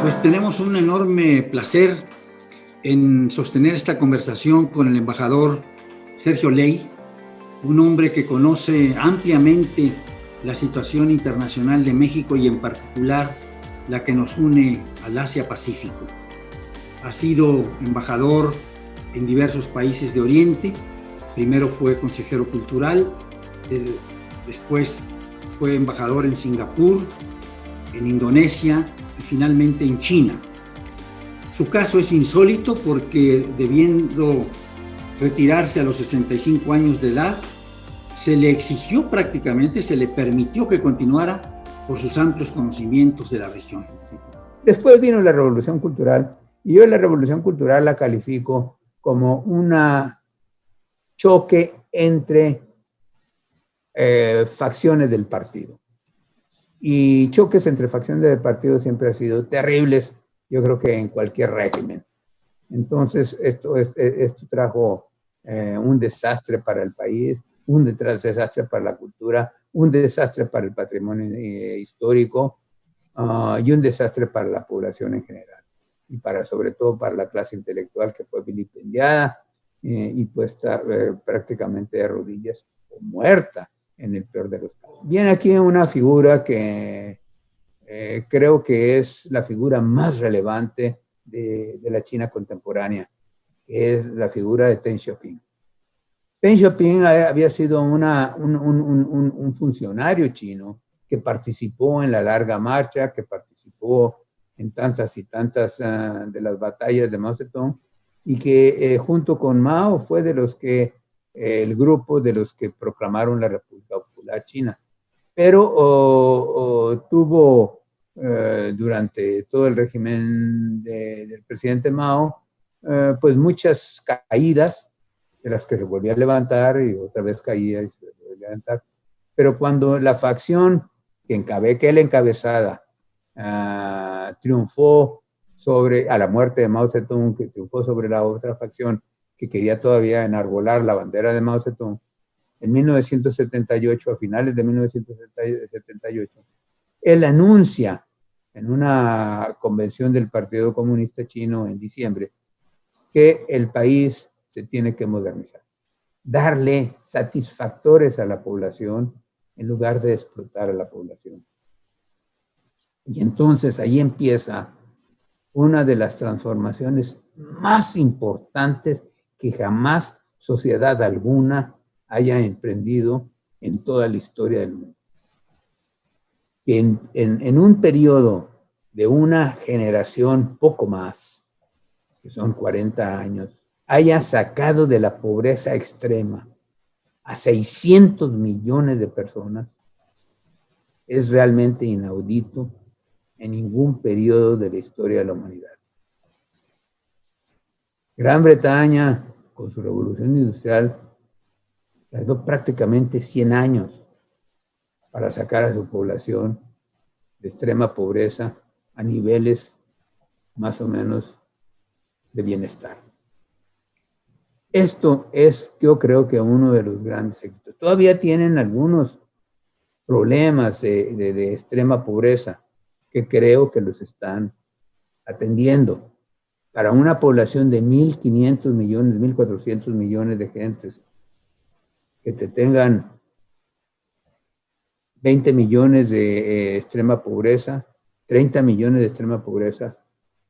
Pues tenemos un enorme placer en sostener esta conversación con el embajador Sergio Ley, un hombre que conoce ampliamente la situación internacional de México y en particular la que nos une al Asia-Pacífico. Ha sido embajador en diversos países de Oriente. Primero fue consejero cultural, después fue embajador en Singapur, en Indonesia y finalmente en China. Su caso es insólito porque, debiendo retirarse a los 65 años de edad, se le exigió prácticamente, se le permitió que continuara por sus amplios conocimientos de la región. Después vino la Revolución Cultural, y yo la Revolución Cultural la califico como un choque entre facciones del partido. Y choques entre facciones del partido siempre han sido terribles, yo creo que en cualquier régimen. Entonces, esto trajo un desastre para el país, un desastre para la cultura, un desastre para el patrimonio histórico y un desastre para la población en general. Y sobre todo para la clase intelectual, que fue vilipendiada y puesta prácticamente de rodillas o muerta en el peor de los casos. Viene aquí una figura que creo que es la figura más relevante de la China contemporánea, que es la figura de Deng Xiaoping. Deng Xiaoping había sido un funcionario chino que participó en la larga marcha, que participó en tantas y tantas de las batallas de Mao Zedong, y que junto con Mao fue de los que el grupo de los que proclamaron la República Popular China. Pero tuvo durante todo el régimen del presidente Mao pues muchas caídas, de las que se volvía a levantar y otra vez caía y se volvía a levantar. Pero cuando la facción que él encabezaba triunfó a la muerte de Mao Zedong, que triunfó sobre la otra facción que quería todavía enarbolar la bandera de Mao Zedong, en 1978, a finales de 1978, él anuncia en una convención del Partido Comunista Chino en diciembre que el país se tiene que modernizar, darle satisfactores a la población en lugar de explotar a la población. Y entonces ahí empieza una de las transformaciones más importantes que jamás sociedad alguna haya emprendido en toda la historia del mundo. En un periodo de una generación, poco más, que son 40 años, haya sacado de la pobreza extrema a 600 millones de personas, es realmente inaudito en ningún periodo de la historia de la humanidad. Gran Bretaña, con su revolución industrial, tardó prácticamente 100 años para sacar a su población de extrema pobreza a niveles más o menos de bienestar. Esto es, yo creo que uno de los grandes éxitos. Todavía tienen algunos problemas de extrema pobreza que creo que los están atendiendo. Para una población de 1.500 millones, 1.400 millones de gentes, que te tengan 20 millones de extrema pobreza, 30 millones de extrema pobreza,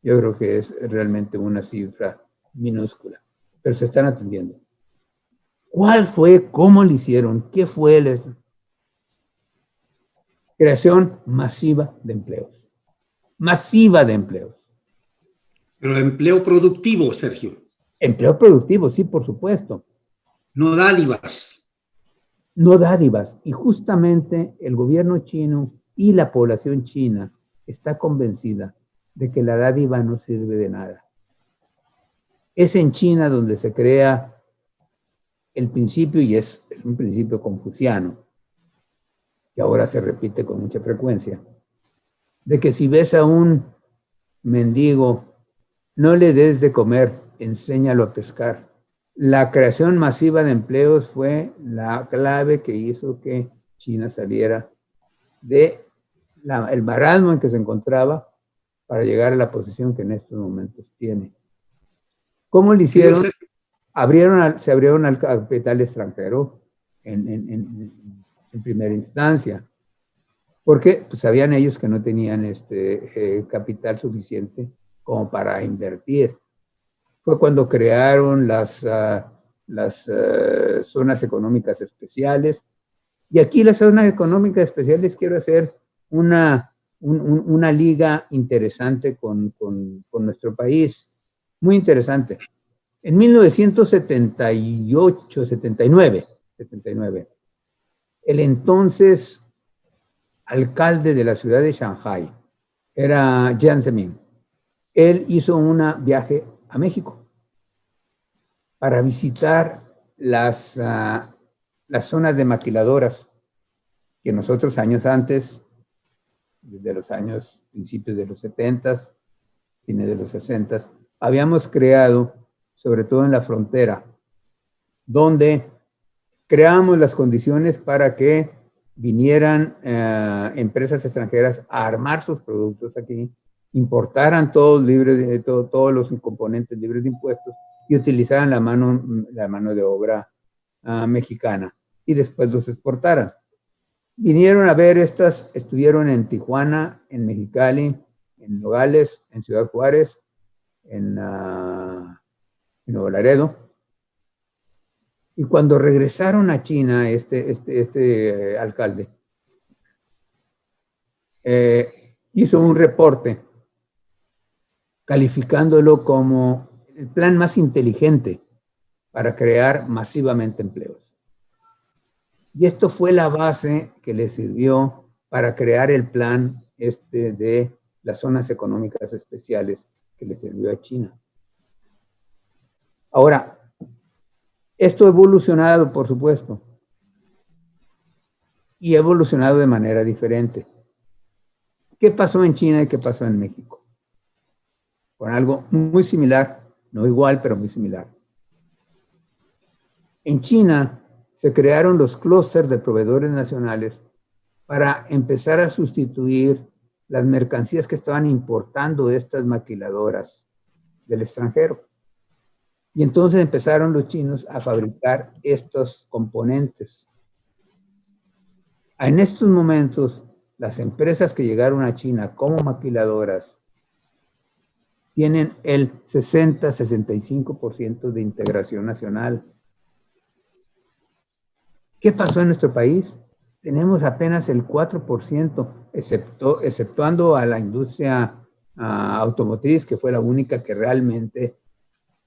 yo creo que es realmente una cifra minúscula, pero se están atendiendo. ¿Cuál fue? ¿Cómo lo hicieron? ¿Qué fue? Creación masiva de empleos. Masiva de empleos. Pero empleo productivo, Sergio. Empleo productivo, sí, por supuesto. No dádivas. No dádivas. Y justamente el gobierno chino y la población china está convencida de que la dádiva no sirve de nada. Es en China donde se crea el principio, y es un principio confuciano, que ahora se repite con mucha frecuencia, de que si ves a un mendigo, no le des de comer, enséñalo a pescar. La creación masiva de empleos fue la clave que hizo que China saliera de el marasmo en que se encontraba para llegar a la posición que en estos momentos tiene. ¿Cómo lo hicieron? Se abrieron al capital extranjero en primera instancia. Porque pues, sabían ellos que no tenían capital suficiente como para invertir. Fue cuando crearon las zonas económicas especiales. Y aquí las zonas económicas especiales quiero hacer una liga interesante con nuestro país. Muy interesante. En 79, el entonces alcalde de la ciudad de Shanghái era Jiang Zemin. Él hizo un viaje a México para visitar las zonas de maquiladoras que nosotros años antes, desde los años principios de los 70s, fines de los 60s, habíamos creado, sobre todo en la frontera, donde creamos las condiciones para que vinieran empresas extranjeras a armar sus productos aquí, importaran todos los componentes libres de impuestos y utilizaran la mano de obra mexicana y después los exportaran. Vinieron a ver estuvieron en Tijuana, en Mexicali, en Nogales, en Ciudad Juárez, en Nuevo Laredo. Y cuando regresaron a China, este alcalde hizo un reporte calificándolo como el plan más inteligente para crear masivamente empleos. Y esto fue la base que le sirvió para crear el plan de las zonas económicas especiales que le sirvió a China. Ahora, esto ha evolucionado, por supuesto, y ha evolucionado de manera diferente. ¿Qué pasó en China y qué pasó en México? Con algo muy similar, no igual, pero muy similar. En China se crearon los clústeres de proveedores nacionales para empezar a sustituir las mercancías que estaban importando estas maquiladoras del extranjero. Y entonces empezaron los chinos a fabricar estos componentes. En estos momentos, las empresas que llegaron a China como maquiladoras tienen el 60-65% de integración nacional. ¿Qué pasó en nuestro país? Tenemos apenas el 4%, exceptuando a la industria automotriz, que fue la única que realmente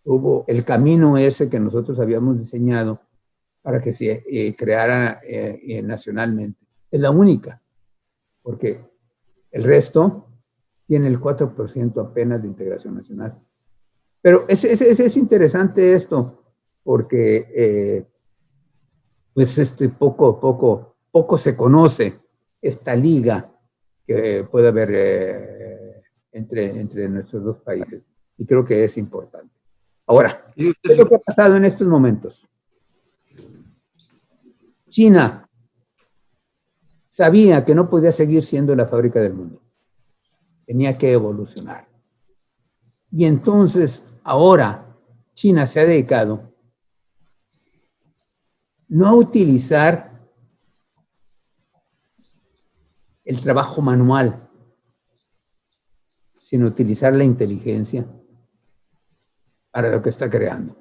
hubo el camino ese que nosotros habíamos diseñado para que se creara nacionalmente. Es la única, porque el resto tiene el 4% apenas de integración nacional. Pero es interesante esto, porque pues poco se conoce esta liga que puede haber entre nuestros dos países, y creo que es importante. Ahora, ¿qué es lo que ha pasado en estos momentos? China sabía que no podía seguir siendo la fábrica del mundo. Tenía que evolucionar. Y entonces, ahora, China se ha dedicado no a utilizar el trabajo manual, sino utilizar la inteligencia para lo que está creando.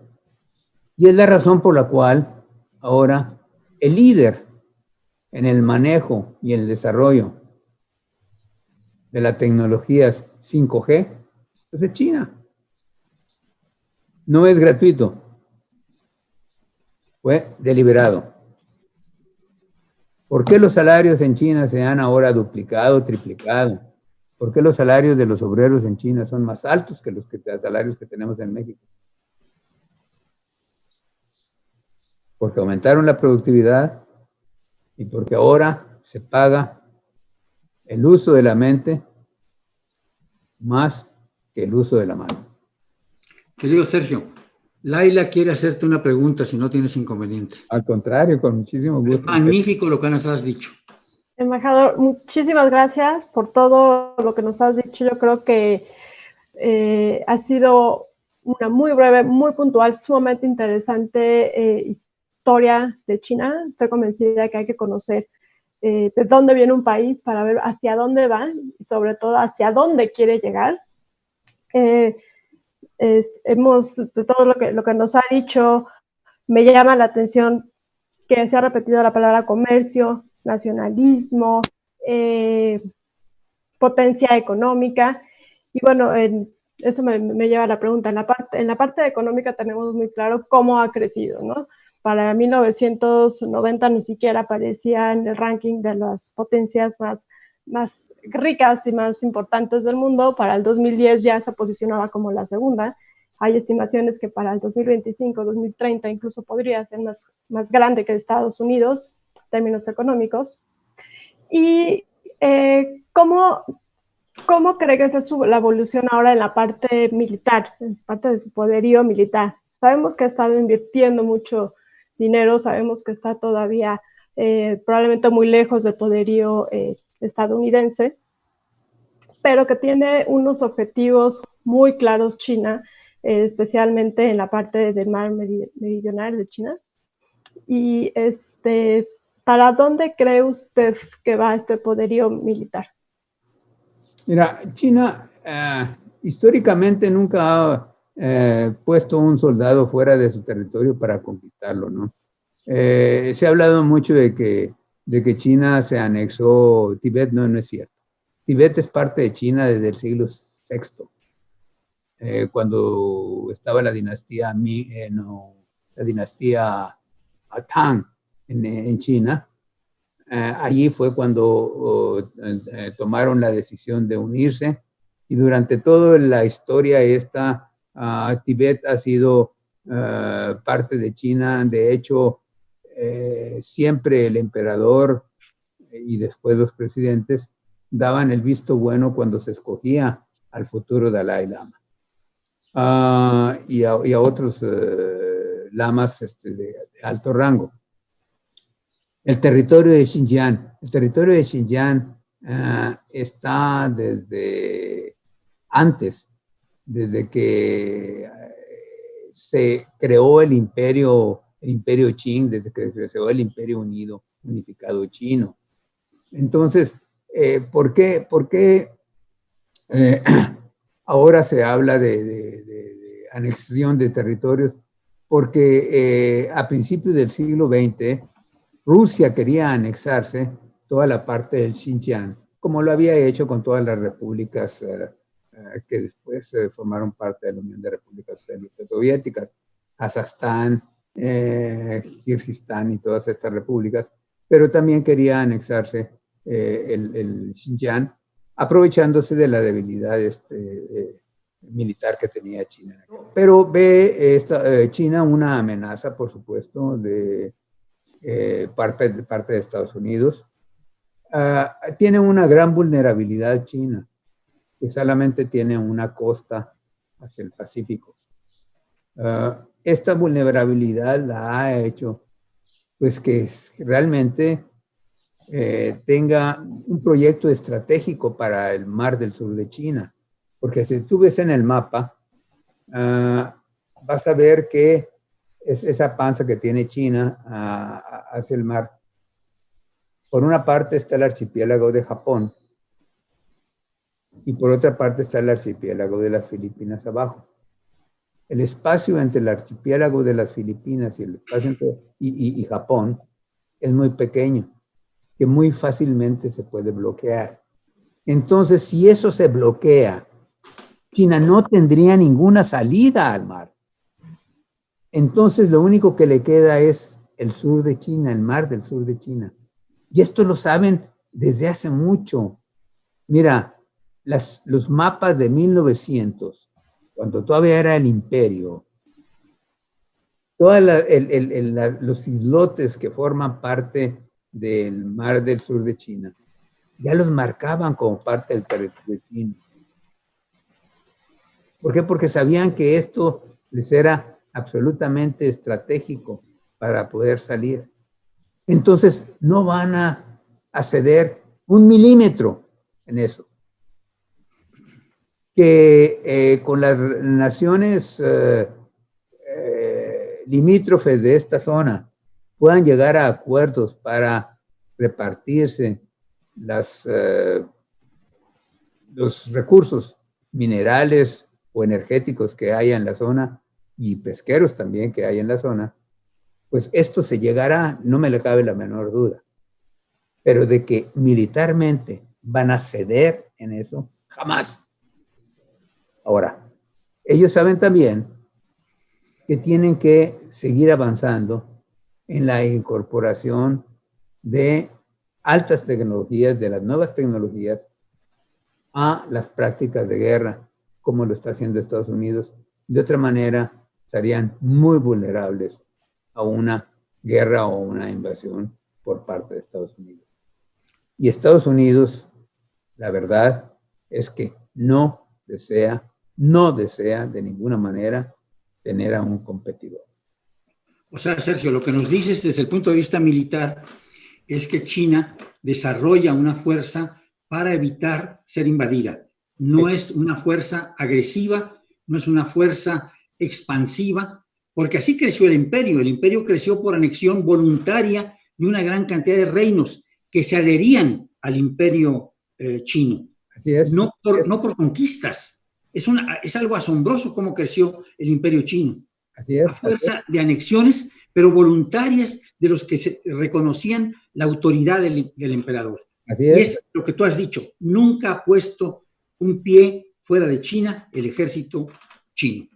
Y es la razón por la cual ahora el líder en el manejo y el desarrollo de las tecnologías 5G pues es China. No es gratuito. Fue deliberado. ¿Por qué los salarios en China se han ahora duplicado, triplicado? ¿Por qué los salarios de los obreros en China son más altos que los salarios que tenemos en México? Porque aumentaron la productividad y porque ahora se paga el uso de la mente más que el uso de la mano. Querido Sergio, Laila quiere hacerte una pregunta si no tienes inconveniente. Al contrario, con muchísimo gusto. Es magnífico lo que nos has dicho. Embajador, muchísimas gracias por todo lo que nos has dicho. Yo creo que ha sido una muy breve, muy puntual, sumamente interesante historia de China. Estoy convencida que hay que conocer de dónde viene un país para ver hacia dónde va y sobre todo hacia dónde quiere llegar. De todo lo que nos ha dicho, me llama la atención que se ha repetido la palabra comercio, nacionalismo, potencia económica. Y bueno, eso me lleva a la pregunta. En la parte económica tenemos muy claro cómo ha crecido, ¿no? Para 1990 ni siquiera aparecía en el ranking de las potencias más ricas y más importantes del mundo. Para el 2010 ya se posicionaba como la segunda. Hay estimaciones que para el 2025, 2030 incluso podría ser más grande que Estados Unidos en términos económicos. Y ¿cómo cree que es la evolución ahora en la parte militar, en parte de su poderío militar? Sabemos que ha estado invirtiendo mucho dinero, sabemos que está todavía probablemente muy lejos del poderío estadounidense, pero que tiene unos objetivos muy claros China, especialmente en la parte del mar meridional de China. Y ¿para dónde cree usted que va este poderío militar? Mira, China históricamente nunca ha puesto un soldado fuera de su territorio para conquistarlo, ¿no? Se ha hablado mucho de que China se anexó Tibet. No, no es cierto. Tibet es parte de China desde el siglo VI, cuando estaba la dinastía Tang en China. Allí fue cuando tomaron la decisión de unirse, y durante toda la historia esta, Tibet ha sido parte de China. De hecho, siempre el emperador y después los presidentes daban el visto bueno cuando se escogía al futuro Dalai Lama y a otros lamas de alto rango. El territorio de Xinjiang está desde antes, desde que se creó el imperio Qing, desde que se creó el imperio unificado chino. Entonces, ¿por qué ahora se habla de anexión de territorios? Porque a principios del siglo XX, Rusia quería anexarse toda la parte del Xinjiang, como lo había hecho con todas las repúblicas que después formaron parte de la Unión de Repúblicas Socialistas Soviéticas, Kazajstán, Kirguistán y todas estas repúblicas, pero también quería anexarse el Xinjiang, aprovechándose de la debilidad militar que tenía China. Pero ve China una amenaza, por supuesto, de parte de Estados Unidos. Tiene una gran vulnerabilidad China, que solamente tiene una costa hacia el Pacífico. Esta vulnerabilidad la ha hecho pues que realmente tenga un proyecto estratégico para el mar del sur de China, porque si tú ves en el mapa, vas a ver que es esa panza que tiene China hacia el mar. Por una parte está el archipiélago de Japón y por otra parte está el archipiélago de las Filipinas abajo. El espacio entre el archipiélago de las Filipinas y el espacio y Japón es muy pequeño, que muy fácilmente se puede bloquear. Entonces, si eso se bloquea, China no tendría ninguna salida al mar. Entonces, lo único que le queda es el sur de China, el mar del sur de China. Y esto lo saben desde hace mucho. Mira, los mapas de 1900, cuando todavía era el imperio, todos los islotes que forman parte del mar del sur de China, ya los marcaban como parte del territorio chino. ¿Por qué? Porque sabían que esto les era absolutamente estratégico para poder salir. Entonces, no van a a ceder 1 milímetro en eso. Que con las naciones limítrofes de esta zona puedan llegar a acuerdos para repartirse los recursos minerales o energéticos que haya en la zona y pesqueros también que hay en la zona, pues esto se llegará, no me le cabe la menor duda. Pero de que militarmente van a ceder en eso, jamás. Ahora, ellos saben también que tienen que seguir avanzando en la incorporación de altas tecnologías, de las nuevas tecnologías, a las prácticas de guerra, como lo está haciendo Estados Unidos. De otra manera, estarían muy vulnerables a una guerra o una invasión por parte de Estados Unidos. Y Estados Unidos, la verdad es que no desea de ninguna manera tener a un competidor. O sea, Sergio, lo que nos dices desde el punto de vista militar es que China desarrolla una fuerza para evitar ser invadida. No es una fuerza agresiva, no es una fuerza expansiva, porque así creció el imperio. El imperio creció por anexión voluntaria de una gran cantidad de reinos que se adherían al imperio chino. Así es. No por conquistas. Es algo asombroso cómo creció el imperio chino. Así es, a fuerza de anexiones, pero voluntarias de los que se reconocían la autoridad del emperador. Así es. Y es lo que tú has dicho, nunca ha puesto un pie fuera de China el ejército chino.